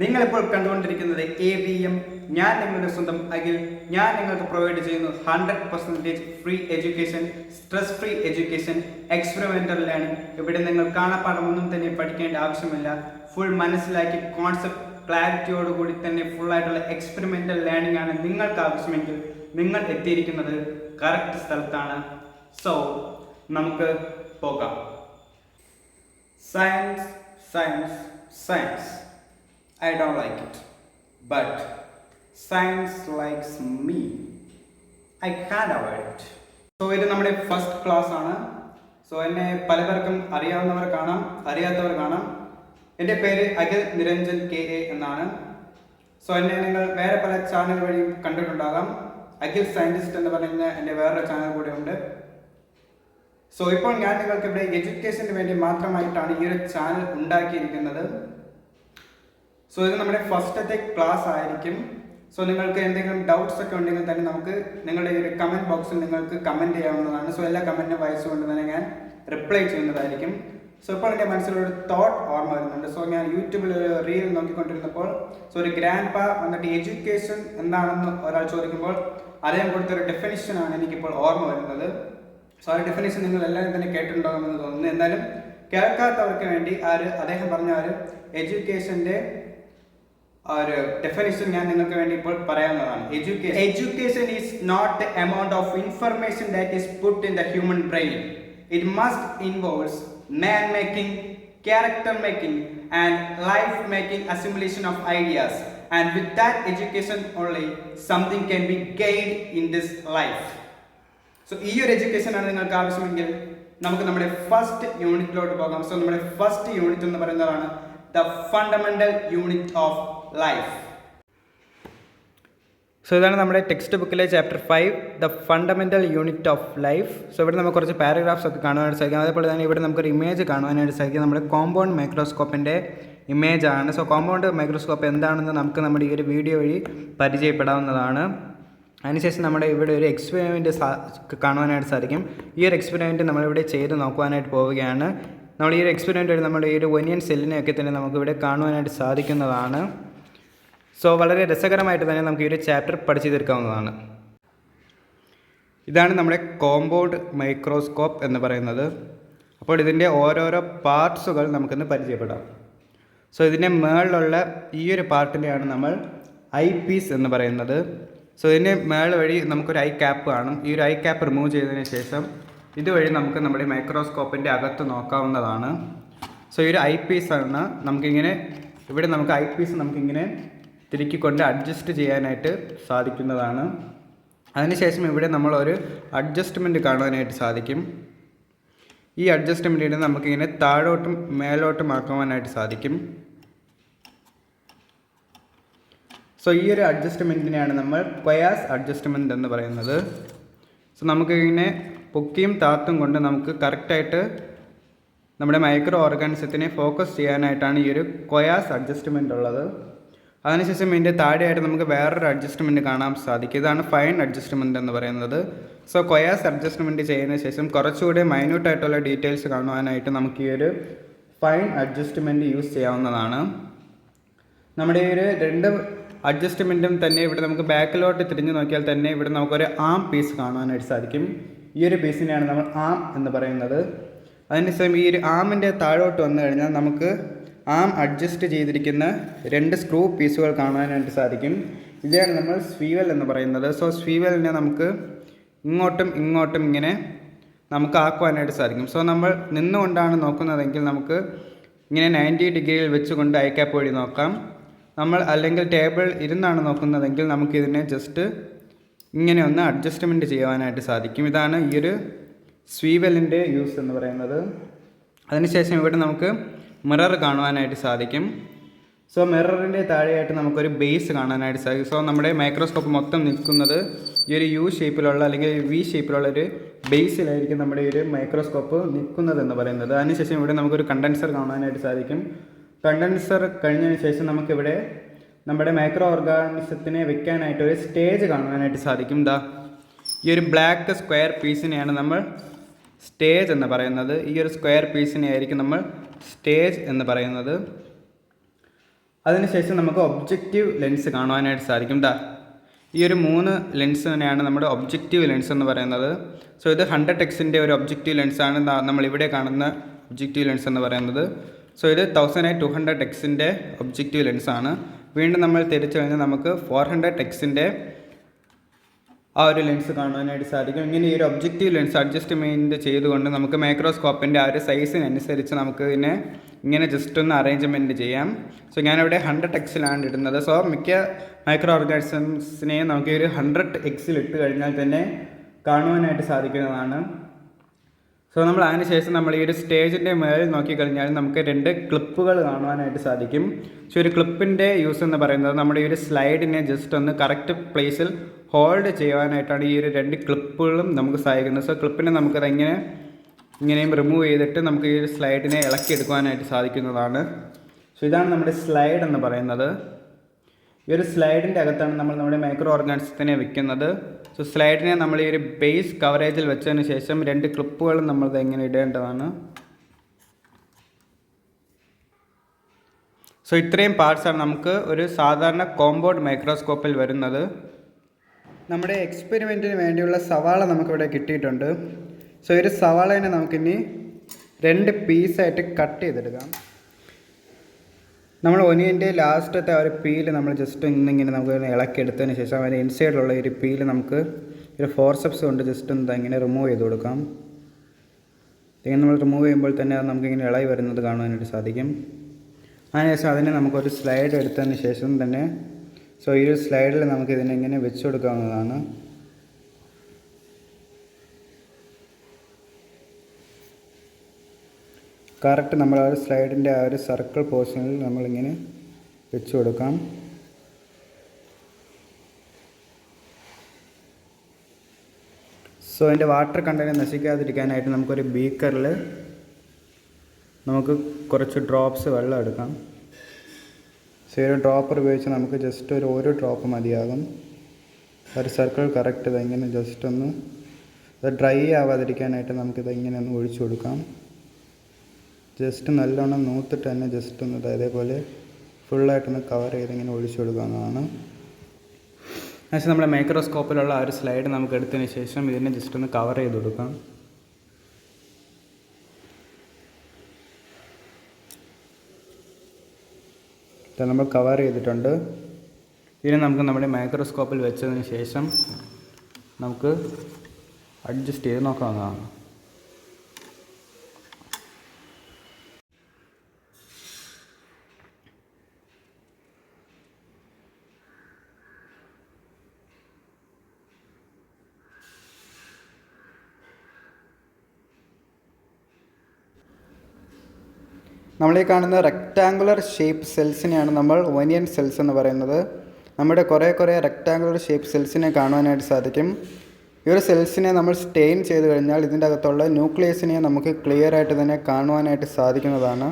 നിങ്ങളിപ്പോൾ കണ്ടുകൊണ്ടിരിക്കുന്നത് AVM. ഞാൻ നിങ്ങളുടെ സ്വന്തം അഖിൽ. ഞാൻ നിങ്ങൾക്ക് പ്രൊവൈഡ് ചെയ്യുന്നു 100% free education, stress free education, experimental learning. ഇവിടെ നിങ്ങൾ കാണാപ്പാടമൊന്നും തന്നെ പഠിക്കേണ്ട ആവശ്യമില്ല. ഫുൾ മനസ്സിലാക്കി കോൺസെപ്റ്റ് ക്ലാരിറ്റിയോടുകൂടി തന്നെ ഫുൾ ആയിട്ടുള്ള എക്സ്പെരിമെന്റൽ ലേണിംഗ് ആണ് നിങ്ങൾക്ക് ആവശ്യമെങ്കിൽ നിങ്ങൾ എത്തിയിരിക്കുന്നത് കറക്റ്റ് സ്ഥലത്താണ്. സോ നമുക്ക് പോകാം. Science science science I don't like it, but science likes me. I can't avoid it. So ഇത് നമ്മുടെ ഫസ്റ്റ് ക്ലാസ് ആണ്. സോ എന്നെ പലവർക്കും അറിയാവുന്നവർ കാണാം, അറിയാത്തവർ കാണാം. എൻ്റെ പേര് അഖിൽ നിരഞ്ജൻ KA എന്നാണ്. സോ എന്നെ നിങ്ങൾ വേറെ പല ചാനൽ വഴിയും കണ്ടിട്ടുണ്ടാകാം. അഖിൽ സയൻറ്റിസ്റ്റ് എന്ന് പറയുന്ന എൻ്റെ വേറൊരു ചാനൽ കൂടെ ഉണ്ട്. സോ ഇപ്പോൾ ഞാൻ നിങ്ങൾക്ക് ഇവിടെ എഡ്യൂക്കേഷന് വേണ്ടി മാത്രമായിട്ടാണ് ഈ ഒരു ചാനൽ ഉണ്ടാക്കിയിരിക്കുന്നത്. സോ ഇത് നമ്മുടെ ഫസ്റ്റത്തെ ക്ലാസ് ആയിരിക്കും. സോ നിങ്ങൾക്ക് എന്തെങ്കിലും ഡൗട്ട്സ് ഒക്കെ ഉണ്ടെങ്കിൽ തന്നെ നമുക്ക് നിങ്ങളുടെ ഈ ഒരു കമൻറ്റ് ബോക്സിൽ നിങ്ങൾക്ക് കമൻറ്റ് ചെയ്യാവുന്നതാണ്. സോ എല്ലാ കമൻറ്റും വായിച്ചുകൊണ്ട് തന്നെ ഞാൻ റിപ്ലൈ ചെയ്യുന്നതായിരിക്കും. സോ ഇപ്പോൾ എൻ്റെ മനസ്സിലൊരു തോട്ട് ഓർമ്മ വരുന്നുണ്ട്. സോ ഞാൻ യൂട്യൂബിൽ ഒരു റീൽ നോക്കിക്കൊണ്ടിരുന്നപ്പോൾ ഒരു ഗ്രാൻഡ് പാ വന്നിട്ട് എഡ്യൂക്കേഷൻ എന്താണെന്ന് ഒരാൾ ചോദിക്കുമ്പോൾ അദ്ദേഹം കൊടുത്തൊരു ഡെഫിനിഷനാണ് എനിക്കിപ്പോൾ ഓർമ്മ വരുന്നത്. സോ ആ ഡെഫിനിഷൻ നിങ്ങൾ എല്ലാവരും തന്നെ കേട്ടിട്ടുണ്ടാകുമെന്ന് തോന്നുന്നു. എന്നാലും കേൾക്കാത്തവർക്ക് വേണ്ടി അദ്ദേഹം പറഞ്ഞ ഒരു എഡ്യൂക്കേഷൻ്റെ ഒരു ഡെഫിനിഷൻ ഞാൻ നിങ്ങൾക്ക് വേണ്ടി ഇപ്പോൾ പറയാവുന്നതാണ്. Education is not the amount of information that is put in the human brain. It must involves man making, character making and life making assimilation of ideas. And with that education only something can be gained in this life. So ഈ ഒരു education ആണ് നിങ്ങൾക്ക് ആവശ്യമെങ്കിൽ നമുക്ക് നമ്മുടെ first യൂണിറ്റിലോട്ട് പോകാം. So നമ്മുടെ first unit എന്ന് പറയുന്നതാണ് the fundamental unit of life. So ഇതാണ് നമ്മുടെ ടെക്സ്റ്റ് ബുക്കിലെ chapter 5, the fundamental unit of life. So ഇവിടെ നമുക്ക് കുറച്ച് പാരഗ്രാഫ്സ് ഒക്കെ കാണുവാനായിട്ട് സാധിക്കും. അതേപോലെ തന്നെ ഇവിടെ നമുക്കൊരു ഇമേജ് കാണുവാനായിട്ട് സാധിക്കും. നമ്മുടെ കോമ്പൗണ്ട് മൈക്രോസ്കോപ്പിൻ്റെ ഇമേജ് ആണ്. സോ കോമ്പൗണ്ട് മൈക്രോസ്കോപ്പ് എന്താണെന്ന് നമുക്ക് നമ്മുടെ ഈ ഒരു വീഡിയോ വഴി പരിചയപ്പെടാവുന്നതാണ്. അതിനുശേഷം നമ്മുടെ ഇവിടെ ഒരു എക്സ്പെരിമെൻറ്റ് കാണുവാനായിട്ട് സാധിക്കും. ഈ ഒരു എക്സ്പെരിമെൻറ്റ് നമ്മളിവിടെ ചെയ്ത് നോക്കുവാനായിട്ട് പോവുകയാണ്. നമ്മൾ ഈ ഒരു എക്സ്പെരിമെൻ്റ് വഴി നമ്മുടെ ഈ ഒരു ഒനിയൻ സെല്ലിനെയൊക്കെ തന്നെ നമുക്കിവിടെ കാണുവാനായിട്ട് സാധിക്കുന്നതാണ്. സോ വളരെ രസകരമായിട്ട് തന്നെ നമുക്ക് ഈ ഒരു ചാപ്റ്റർ പഠിച്ചു തീർക്കാവുന്നതാണ്. ഇതാണ് നമ്മുടെ കോമ്പൗണ്ട് മൈക്രോസ്കോപ്പ് എന്ന് പറയുന്നത്. അപ്പോൾ ഇതിൻ്റെ ഓരോരോ പാർട്സുകൾ നമുക്കിന്ന് പരിചയപ്പെടാം. സോ ഇതിൻ്റെ മുകളിലുള്ള ഈ ഒരു പാർട്ടിനെയാണ് നമ്മൾ ഐ പീസ് എന്ന് പറയുന്നത്. സോ ഇതിൻ്റെ മുകൾ വഴി നമുക്കൊരു ഐ ക്യാപ്പ് കാണും. ഈ ഒരു ഐ ക്യാപ്പ് റിമൂവ് ചെയ്തതിന് ശേഷം ഇതുവഴി നമുക്ക് നമ്മുടെ മൈക്രോസ്കോപ്പിൻ്റെ അകത്ത് നോക്കാവുന്നതാണ്. സോ ഈ ഒരു ഐ പീസാണ് നമുക്കിങ്ങനെ ഇവിടെ നമുക്ക് ഐ പീസ് നമുക്കിങ്ങനെ തിരുക്കിക്കൊണ്ട് അഡ്ജസ്റ്റ് ചെയ്യാനായിട്ട് സാധിക്കുന്നതാണ്. അതിനുശേഷം ഇവിടെ നമ്മളൊരു അഡ്ജസ്റ്റ്മെൻറ്റ് കാണുവാനായിട്ട് സാധിക്കും. ഈ അഡ്ജസ്റ്റ്മെൻറ്റിന് നമുക്കിങ്ങനെ താഴോട്ടും മേലോട്ടും ആക്കുവാനായിട്ട് സാധിക്കും. സോ ഈ ഒരു അഡ്ജസ്റ്റ്മെൻറ്റിനെയാണ് നമ്മൾ ക്വയാസ് അഡ്ജസ്റ്റ്മെൻറ്റ് എന്ന് പറയുന്നത്. സോ നമുക്കിങ്ങനെ പൊക്കിയും താത്തും കൊണ്ട് നമുക്ക് കറക്റ്റായിട്ട് നമ്മുടെ മൈക്രോ ഓർഗാനിസത്തിനെ ഫോക്കസ് ചെയ്യാനായിട്ടാണ് ഈ ഒരു ക്വയാസ് അഡ്ജസ്റ്റ്മെൻ്റ് ഉള്ളത്. അതിനുശേഷം ഇതിൻ്റെ താഴെയായിട്ട് നമുക്ക് വേറൊരു അഡ്ജസ്റ്റ്മെൻറ്റ് കാണാൻ സാധിക്കും. ഇതാണ് ഫൈൻ അഡ്ജസ്റ്റ്മെൻറ്റ് എന്ന് പറയുന്നത്. സോ ക്വയാസ് അഡ്ജസ്റ്റ്മെൻറ്റ് ചെയ്യുന്നതിന് ശേഷം കുറച്ചുകൂടി മൈന്യൂട്ടായിട്ടുള്ള ഡീറ്റെയിൽസ് കാണുവാനായിട്ട് നമുക്ക് ഈ ഒരു ഫൈൻ അഡ്ജസ്റ്റ്മെൻറ്റ് യൂസ് ചെയ്യാവുന്നതാണ്. നമ്മുടെ ഈ ഒരു രണ്ട് അഡ്ജസ്റ്റ്മെൻറ്റും തന്നെ ഇവിടെ നമുക്ക് ബാക്കിലോട്ട് തിരിഞ്ഞ് നോക്കിയാൽ തന്നെ ഇവിടെ നമുക്കൊരു ആം പീസ് കാണുവാനായിട്ട് സാധിക്കും. ഈ ഒരു പീസിനെയാണ് നമ്മൾ ആം എന്ന് പറയുന്നത്. അതിനുശേഷം ഈ ഒരു ആമിൻ്റെ താഴോട്ട് വന്നു കഴിഞ്ഞാൽ നമുക്ക് ആം അഡ്ജസ്റ്റ് ചെയ്തിരിക്കുന്ന രണ്ട് സ്ക്രൂ പീസുകൾ കാണാനായിട്ട് സാധിക്കും. ഇതാണ് നമ്മൾ സ്വീവൽ എന്ന് പറയുന്നത്. സോ സ്വീവലിനെ നമുക്ക് ഇങ്ങോട്ടും ഇങ്ങോട്ടും ഇങ്ങനെ നമുക്ക് ആക്കുവാനായിട്ട് സാധിക്കും. സോ നമ്മൾ നിന്നുകൊണ്ടാണ് നോക്കുന്നതെങ്കിൽ നമുക്ക് ഇങ്ങനെ 90 ഡിഗ്രിയിൽ വെച്ചുകൊണ്ട് ഐ ക്യാപ്പ് വഴി നോക്കാം. നമ്മൾ അല്ലെങ്കിൽ ടേബിൾ ഇരുന്നാണ് നോക്കുന്നതെങ്കിൽ നമുക്കിതിനെ ജസ്റ്റ് ഇങ്ങനെ ഒന്ന് അഡ്ജസ്റ്റ്മെൻറ്റ് ചെയ്യുവാനായിട്ട് സാധിക്കും. ഇതാണ് ഈ ഒരു സ്വീവലിൻ്റെ യൂസ് എന്ന് പറയുന്നത്. അതിനുശേഷം ഇവിടെ നമുക്ക് മിറർ കാണുവാനായിട്ട് സാധിക്കും. സോ മിററിൻ്റെ താഴെയായിട്ട് നമുക്കൊരു ബേസ് കാണാനായിട്ട് സാധിക്കും. സോ നമ്മുടെ മൈക്രോസ്കോപ്പ് മൊത്തം നിൽക്കുന്നത് ഈ ഒരു യു ഷേപ്പിലുള്ള അല്ലെങ്കിൽ വി ഷേപ്പിലുള്ള ഒരു ബേസിലായിരിക്കും നമ്മുടെ ഈ ഒരു മൈക്രോസ്കോപ്പ് നിൽക്കുന്നത് എന്ന് പറയുന്നത്. അതിനുശേഷം ഇവിടെ നമുക്കൊരു കണ്ടൻസർ കാണാനായിട്ട് സാധിക്കും. കണ്ടൻസർ കഴിഞ്ഞതിന് ശേഷം നമുക്കിവിടെ നമ്മുടെ മൈക്രോ ഓർഗാനിസത്തിനെ വെക്കാനായിട്ട് ഒരു സ്റ്റേജ് കാണുവാനായിട്ട് സാധിക്കും. ഈ ഒരു ബ്ലാക്ക് സ്ക്വയർ പീസിനെയാണ് നമ്മൾ സ്റ്റേജ് എന്ന് പറയുന്നത്. ഈ ഒരു സ്ക്വയർ പീസിനെ ആയിരിക്കും നമ്മൾ സ്റ്റേജ് എന്ന് പറയുന്നത്. അതിനുശേഷം നമുക്ക് ഒബ്ജക്റ്റീവ് ലെൻസ് കാണുവാനായിട്ട് സാധിക്കും. ഈ ഒരു 3 ലെൻസ് തന്നെയാണ് നമ്മുടെ ഒബ്ജക്റ്റീവ് ലെൻസ് എന്ന് പറയുന്നത്. സോ ഇത് 100x ഒരു ഒബ്ജക്റ്റീവ് ലെൻസാണ് നമ്മളിവിടെ കാണുന്ന ഒബ്ജക്റ്റീവ് ലെൻസ് എന്ന് പറയുന്നത്. സോ ഇത് 1200x ഒബ്ജക്റ്റീവ് ലെൻസാണ്. വീണ്ടും നമ്മൾ തിരിച്ചു കഴിഞ്ഞാൽ നമുക്ക് 400x ആ ഒരു ലെൻസ് കാണുവാനായിട്ട് സാധിക്കും. ഇങ്ങനെ ഈ ഒരു ഒബ്ജക്റ്റീവ് ലെൻസ് അഡ്ജസ്റ്റ്മെൻറ്റ് ചെയ്തുകൊണ്ട് നമുക്ക് മൈക്രോസ്കോപ്പിൻ്റെ ആ ഒരു സൈസിനനുസരിച്ച് നമുക്ക് ഇതിനെ ഇങ്ങനെ ജസ്റ്റ് ഒന്ന് അറേഞ്ച്മെൻറ്റ് ചെയ്യാം. സോ ഞാനിവിടെ 100x ഇടുന്നത്. സോ മിക്ക മൈക്രോ ഓർഗാനിസംസിനെയും നമുക്ക് ഒരു 100x ഇട്ട് കഴിഞ്ഞാൽ തന്നെ കാണുവാനായിട്ട് സാധിക്കുന്നതാണ്. സോ നമ്മൾ അതിനുശേഷം നമ്മൾ ഈ ഒരു സ്റ്റേജിൻ്റെ മേളിൽ നോക്കിക്കഴിഞ്ഞാൽ നമുക്ക് 2 ക്ലിപ്പുകൾ കാണുവാനായിട്ട് സാധിക്കും. സോ ഒരു ക്ലിപ്പിൻ്റെ യൂസ് എന്ന് പറയുന്നത് നമ്മുടെ ഈ ഒരു സ്ലൈഡിനെ ജസ്റ്റ് ഒന്ന് കറക്റ്റ് പ്ലേസിൽ ഹോൾഡ് ചെയ്യുവാനായിട്ടാണ് ഈ ഒരു 2 ക്ലിപ്പുകളും നമുക്ക് സഹായിക്കുന്നത്. സോ ക്ലിപ്പിനെ നമുക്കത് ഇങ്ങനെയും റിമൂവ് ചെയ്തിട്ട് നമുക്ക് ഈ ഒരു സ്ലൈഡിനെ ഇളക്കിയെടുക്കുവാനായിട്ട് സാധിക്കുന്നതാണ്. സോ ഇതാണ് നമ്മുടെ സ്ലൈഡ് എന്ന് പറയുന്നത്. ഈ ഒരു സ്ലൈഡിൻ്റെ അകത്താണ് നമ്മൾ നമ്മുടെ മൈക്രോ ഓർഗാനിസത്തിനെ വെക്കുന്നത്. സോ സ്ലൈഡിനെ നമ്മൾ ഈ ഒരു ബേസ് കവറേജിൽ വെച്ചതിന് ശേഷം 2 ക്ലിപ്പുകളും നമ്മളത് എങ്ങനെ ഇടേണ്ടതാണ്. സോ ഇത്രയും പാർട്സാണ് നമുക്ക് ഒരു സാധാരണ കോമ്പൗണ്ട് മൈക്രോസ്കോപ്പിൽ വരുന്നത്. നമ്മുടെ എക്സ്പെരിമെൻറ്റിന് വേണ്ടിയുള്ള സവാള നമുക്കിവിടെ കിട്ടിയിട്ടുണ്ട്. സോ ഒരു സവാളേനെ നമുക്കിനി 2 പീസായിട്ട് കട്ട് ചെയ്തെടുക്കാം. നമ്മൾ ഒനിയൻ്റെ ലാസ്റ്റത്തെ ആ ഒരു പീല് നമ്മൾ ജസ്റ്റ് ഇന്നിങ്ങനെ നമുക്ക് ഇളക്കിയെടുത്തതിന് ശേഷം അതിൻ്റെ ഇൻസൈഡിലുള്ള ഒരു പീല് നമുക്ക് ഒരു ഫോർസെപ്സ് കൊണ്ട് ജസ്റ്റ് ഒന്ന് ഇങ്ങനെ റിമൂവ് ചെയ്ത് കൊടുക്കാം. ഇങ്ങനെ നമ്മൾ റിമൂവ് ചെയ്യുമ്പോൾ തന്നെ അത് നമുക്കിങ്ങനെ ഇളകി വരുന്നത് കാണുവാനായിട്ട് സാധിക്കും. അതിനുശേഷം അതിനെ നമുക്കൊരു സ്ലൈഡ് എടുത്തതിന് ശേഷം തന്നെ സോ ഈ ഒരു സ്ലൈഡിൽ നമുക്ക് ഇതിനെ ഇങ്ങനെ വെച്ച് കൊടുക്കാവുന്നതാണ്. കറക്റ്റ് നമ്മൾ ആ ഒരു സ്ലൈഡിൻ്റെ ആ ഒരു സർക്കിൾ പോർഷനിൽ നമ്മളിങ്ങനെ വെച്ച് കൊടുക്കാം. സോ അതിൻ്റെ വാട്ടർ കണ്ടന്റ് നശിക്കാതിരിക്കാനായിട്ട് നമുക്കൊരു ബീക്കറിൽ നമുക്ക് കുറച്ച് ഡ്രോപ്സ് വെള്ളം എടുക്കാം. സോ ഒരു ഡ്രോപ്പർ ഉപയോഗിച്ച് നമുക്ക് ജസ്റ്റ് ഒരു ഡ്രോപ്പ് മതിയാകും. ഒരു സർക്കിൾ കറക്റ്റ് ഇതെങ്ങനെ ജസ്റ്റ് ഒന്ന് അത് ഡ്രൈ ആവാതിരിക്കാനായിട്ട് നമുക്കിത് ഇങ്ങനെ ഒന്ന് ഒഴിച്ചു കൊടുക്കാം. ജസ്റ്റ് നല്ലോണം നൂത്തിട്ട് തന്നെ ജസ്റ്റ് ഒന്ന് അതേപോലെ ഫുള്ളായിട്ടൊന്ന് കവർ ചെയ്ത് ഇങ്ങനെ ഒഴിച്ചു കൊടുക്കാവുന്നതാണ്. അതിനുശേഷം നമ്മുടെ മൈക്രോസ്കോപ്പിലുള്ള ആ ഒരു സ്ലൈഡ് നമുക്ക് എടുത്തതിന് ശേഷം ഇതിനെ ജസ്റ്റ് ഒന്ന് കവർ ചെയ്ത് കൊടുക്കാം. നമ്മൾ കവർ ചെയ്തിട്ടുണ്ട്. ഇതിനെ നമുക്ക് നമ്മുടെ മൈക്രോസ്കോപ്പിൽ വെച്ചതിന് ശേഷം നമുക്ക് അഡ്ജസ്റ്റ് ചെയ്ത് നോക്കാവുന്നതാണ്. നമ്മളീ കാണുന്ന റെക്റ്റാങ്കുലർ ഷേപ്പ് സെൽസിനെയാണ് നമ്മൾ ഒനിയൻ സെൽസ് എന്ന് പറയുന്നത്. നമ്മുടെ കുറേ റെക്റ്റാങ്കുലർ ഷേപ്പ് സെൽസിനെ കാണുവാനായിട്ട് സാധിക്കും. ഈ ഒരു സെൽസിനെ നമ്മൾ സ്റ്റെയിൻ ചെയ്ത് കഴിഞ്ഞാൽ ഇതിൻ്റെ അകത്തുള്ള ന്യൂക്ലിയസിനെ നമുക്ക് ക്ലിയർ ആയിട്ട് തന്നെ കാണുവാനായിട്ട് സാധിക്കുന്നതാണ്.